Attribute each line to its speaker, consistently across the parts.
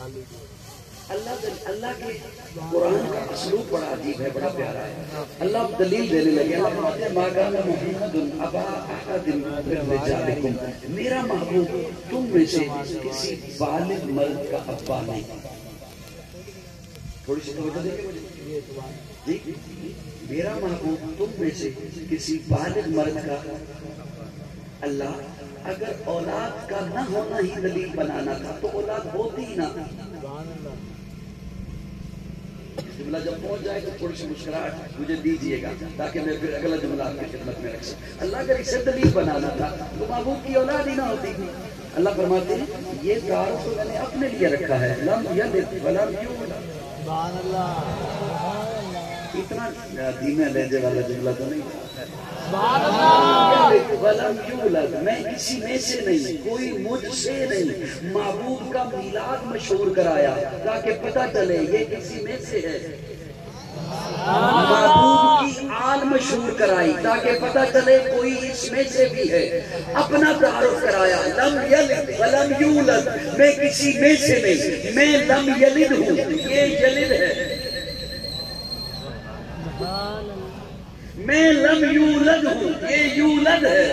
Speaker 1: اللہ کے قرآن کا اسلوب بڑا عجیب ہے، بڑا پیارا ہے۔ اللہ دلیل دینے لگے، ما کان محمد ابا احد من رجالکم، میرا محبوب تم میں سے کسی بالغ مرد کا ابا نہیں۔ تھوڑی سی توجہ دیں گے مجھے جی، میرا محبوب تم میں سے کسی بالغ مرد کا، اللہ اگر اولاد کا نہ ہونا ہی دلیل بنانا تھا تو اولاد ہوتی ہی نہ۔ جملہ جب پہنچ جائے تو تھوڑی سی مسکراہٹ مجھے دیجیے گا تاکہ میں پھر اگلا جملہ آپ کی خدمت میں رکھ سکوں۔ اللہ اگر اسے دلیل بنانا تھا تو محبوب کی اولاد ہی نہ ہوتی۔ اللہ فرماتے ہیں یہ تعارف تو میں نے اپنے لیے رکھا ہے، لم یلد ولم یولد۔
Speaker 2: سبحان اللہ،
Speaker 1: اتنا دھیمے لہجے والا جملہ تو نہیں تھا۔
Speaker 2: سبحان اللہ،
Speaker 1: ولم یولد، میں کسی میں سے نہیں، کوئی مجھ سے نہیں۔ محبوب کا میلاد مشہور کرایا تاکہ پتہ چلے یہ کسی میں سے ہے۔ محبوب کی آل مشہور کرائی تاکہ پتہ چلے کوئی اس میں سے بھی ہے۔ اپنا تعارف کرایا، لم یلد ولم یولد، میں کسی میں سے نہیں، میں لم یلد ہوں، یہ یلد ہے۔ میں لم یولد ہوں، یہ یولد ہے۔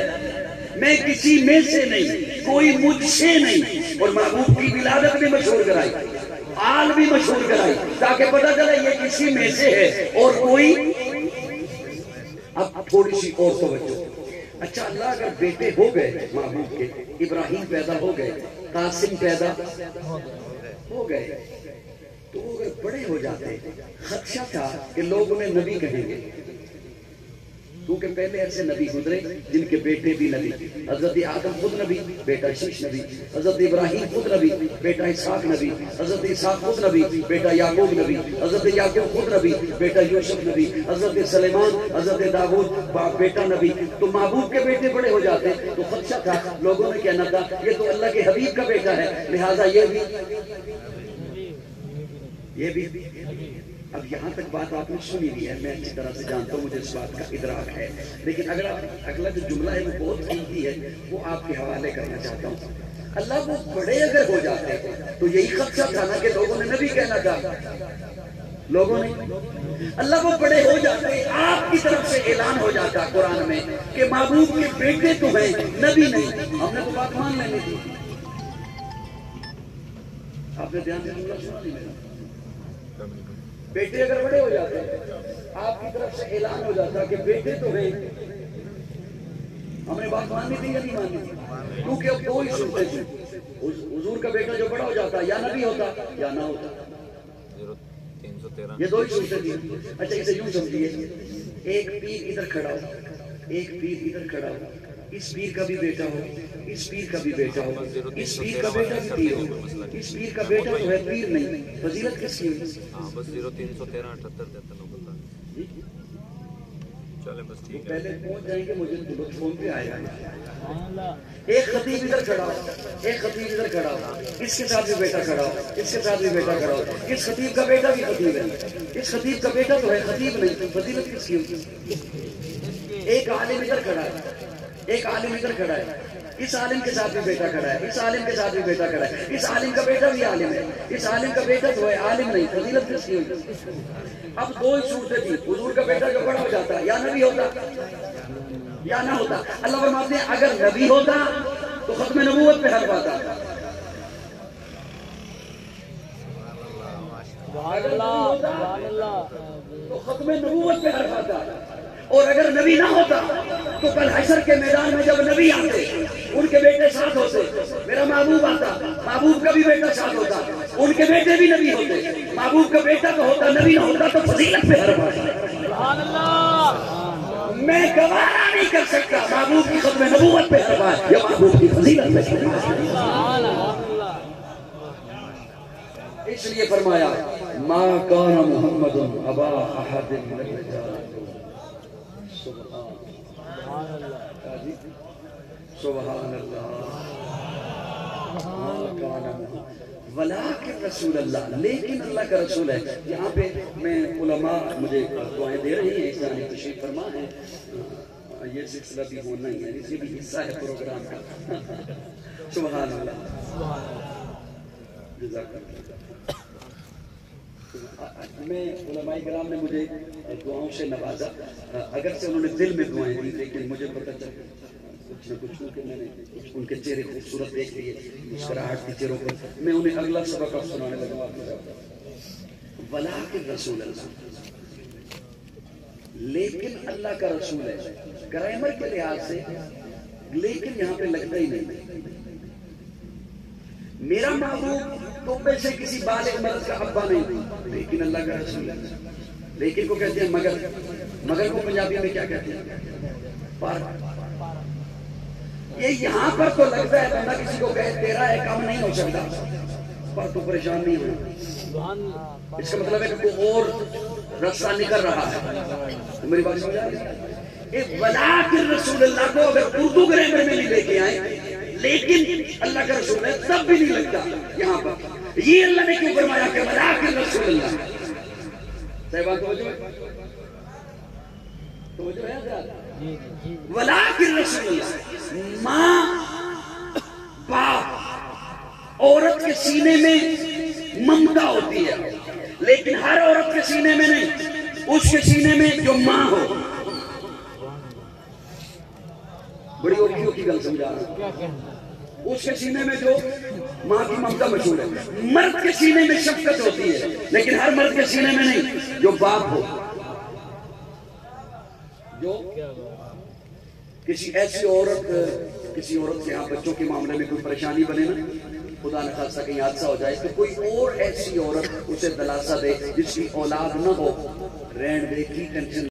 Speaker 1: میں کسی میں سے نہیں، کوئی مجھ سے نہیں۔ اور محبوب کی ولادت بھی مشہور کرائی، آل بھی مشہور کرائی تاکہ پتہ چلے یہ کسی میں سے ہے اور کوئی۔ اب تھوڑی سی اور توجہ۔ اچھا اللہ اگر بیٹے ہو گئے محبوب کے، ابراہیم پیدا ہو گئے، قاسم پیدا ہو گئے، تو وہ اگر بڑے ہو جاتے خدشہ تھا کہ لوگ انہیں نبی کہیں گے، کیونکہ پہلے ایسے نبی گزرے جن کے بیٹے بھی نبی۔ حضرت آدم خود نبی، بیٹا شیش نبی۔ حضرت ابراہیم خود نبی، بیٹا اسحاق نبی۔ حضرت اسحاق خود نبی، بیٹا یعقوب نبی۔ حضرت یعقوب خود نبی، بیٹا یوسف نبی۔ حضرت سلیمان، حضرت داؤد بیٹا نبی۔ تو محبوب کے بیٹے بڑے ہو جاتے تو خدشہ تھا، لوگوں نے کہنا تھا یہ تو اللہ کے حبیب کا بیٹا ہے، لہٰذا یہ بھی۔ اب یہاں تک بات آپ نے سنی بھی ہے، میں اچھی طرح سے جانتا ہوں، مجھے اس بات کا ادراک ہے، لیکن اگلا جو جملہ ہے وہ بہت قیمتی ہے، وہ آپ کے حوالے کرنا چاہتا ہوں۔ اللہ وہ بڑے اگر ہو جاتے تو یہی خدشہ تھا نا کہ لوگوں نے نبی کہنا تھا، لوگوں نے۔ اللہ وہ بڑے ہو جاتے، آپ کی طرف سے اعلان ہو جاتا قرآن میں کہ محبوب کے بیٹے تو ہیں، نبی نہیں۔ ہم نے تو بات مان لینی تھی۔ آپ نے دھیان سے جملہ سنا نہیں میرا؟ بیٹے اگر بڑے ہو جاتے آپ کی طرف سے اعلان ہو جاتا کہ بیٹے تو ہیں، ہم نے بات ماننی تھی یا نہیں ماننی تھی؟ کیونکہ اب دو ہی صورتیں تھیں، حضور کا بیٹا جو بڑا ہو جاتا یا نبی ہوتا یا نہ ہوتا، یہ دو ہی صورتیں تھیں۔ اچھا اسے یوں سمجھیے، ایک پیر ادھر کھڑا ہو، ایک پیر ادھر کھڑا ہو، اس پیر کا بھی بیٹا ہو، اس پیر کا بھی بیٹا ہو، اس پیر کا بیٹا بھی پیر ہو، اس پیر کا بیٹا جو ہے پیر نہیں، فضیلت کس کی ہوئی؟
Speaker 3: بس 0313 78 93 چلے بس ٹھیک ہے،
Speaker 1: پہلے پہنچ جائیں گے، مجھے فون پہ آئے گا۔ ایک خطیب ادھر کھڑا ہو، ایک خطیب ادھر کھڑا ہو، اس کے ساتھ بھی بیٹا کھڑا ہو، اس کے ساتھ بھی بیٹا کھڑا ہو، اس خطیب کا بیٹا بھی خطیب ہے، اس خطیب کا بیٹا تو ہے خطیب نہیں، فضیلت کس کی ہوئی؟ ایک عالم ادھر کھڑا ہے، ایک عالم ادھر کھڑا ہے، اس عالم کے ساتھ بھی بیٹا کھڑا ہے، اس عالم کے ساتھ بھی بیٹا کھڑا ہے، اس عالم کا بیٹا بھی عالم ہے، اس عالم کا بیٹا تو ہے عالم نہیں، فضیلت کس کی ہوئی؟ اب دو ہی صورتیں تھی، حضور کا بیٹا جو بڑا ہو جاتا یا نبی ہوتا یا نہ ہوتا۔ اللہ فرماتے ہیں اگر نبی ہوتا تو ختم نبوت پہ حرف آتا، اگر نبی ہوتا تو ختم نبوت پہ حرف آتا، اور اگر نبی نہ ہوتا تو کل حشر کے میدان میں جب نبی آتے ان کے بیٹے ساتھ ہوتے، میرا محبوب آتا، محبوب کا بھی بیٹا ساتھ ہوتا، ان کے بیٹے بھی نبی ہوتے، محبوب کا بیٹا تو ہوتا نبی نہ ہوتا تو فضیلت پہ حرف آتا۔
Speaker 2: سبحان اللہ،
Speaker 1: میں گوارا نہیں کر سکتا محبوب کی ختم نبوت پہ حرف آئے یا محبوب کی فضیلت پہ حرف آئے۔
Speaker 2: سبحان اللہ،
Speaker 1: اس لیے فرمایا ما کان محمد ابا احد من الرجال، سبحان اللہ، ولیکن رسول اللہ، لیکن اللہ کا رسول ہے۔ یہاں پہ میں علماء مجھے دعائیں دے رہی ہیں، اس جانب تشریف فرما ہے، یہ سلسلہ بھی ہونا ہی ہے، اس بھی حصہ ہے پروگرام کا۔ سبحان اللہ۔ میں علماء کرام نے مجھے دعاؤں سے نوازا، اگر سے انہوں نے دل میں دعائیں دی، لیکن مجھے پتہ چلا کچھ نہ کچھ کہ میں نے ان کے چہرے خوبصورت دیکھ لیے، مسکراہٹ کی چہروں پر، میں انہیں اگلا سبق اب سنانے لگا آپ کے ساتھ۔ ولیکن رسول اللہ، لیکن اللہ کا رسول ہے، گرامر کے لحاظ سے لیکن یہاں پہ لگتا ہی نہیں۔ میرا محبوب تو سے کسی بالغ مرد کا ابا نہیں، لیکن اللہ کا رسول ہے۔ لیکن کو کہتے ہیں مگر، مگر کو پنجابی میں کیا کہتے ہیں؟ پر۔ یہ یہاں پر تو لگتا ہے بندہ کسی کو کہے تیرا ہے کام نہیں ہو سکتا، پر تو پریشان نہیں ہونا، اس کا مطلب ہے کہ کوئی اور رستہ نکل رہا ہے۔ میری بات سمجھ آ رہی ہے؟ ولیکن رسول اللہ کو اگر اردو گرامر میں نہیں لے کے آئے لیکن اللہ کا رسول ہے تب بھی نہیں لگتا یہاں پر۔ یہ اللہ نے کیوں فرمایا کہ ولیکن رسول اللہ؟ صحیح توجہ ہے؟ توجہ ہے حضرات؟ ولیکن رسول اللہ، ماں باپ عورت کے سینے میں ممتا ہوتی ہے، لیکن ہر عورت کے سینے میں نہیں، اس کے سینے میں جو ماں ہو۔ بڑی اوکھیوں کی گل سمجھا رہا ہوں، اس کے سینے میں جو ماں کی ممتا مشہور ہے۔ مرد کے سینے میں شفقت ہوتی ہے، لیکن ہر مرد کے سینے میں نہیں، جو باپ ہو، جو کسی ایسی عورت سے یہاں بچوں کے معاملے میں کوئی پریشانی بنے نا، خدا نخواستہ کہیں حادثہ ہو جائے تو کوئی اور ایسی عورت اسے دلاسا دے جس کی اولاد نہ ہو، رہن دے کی ٹینشن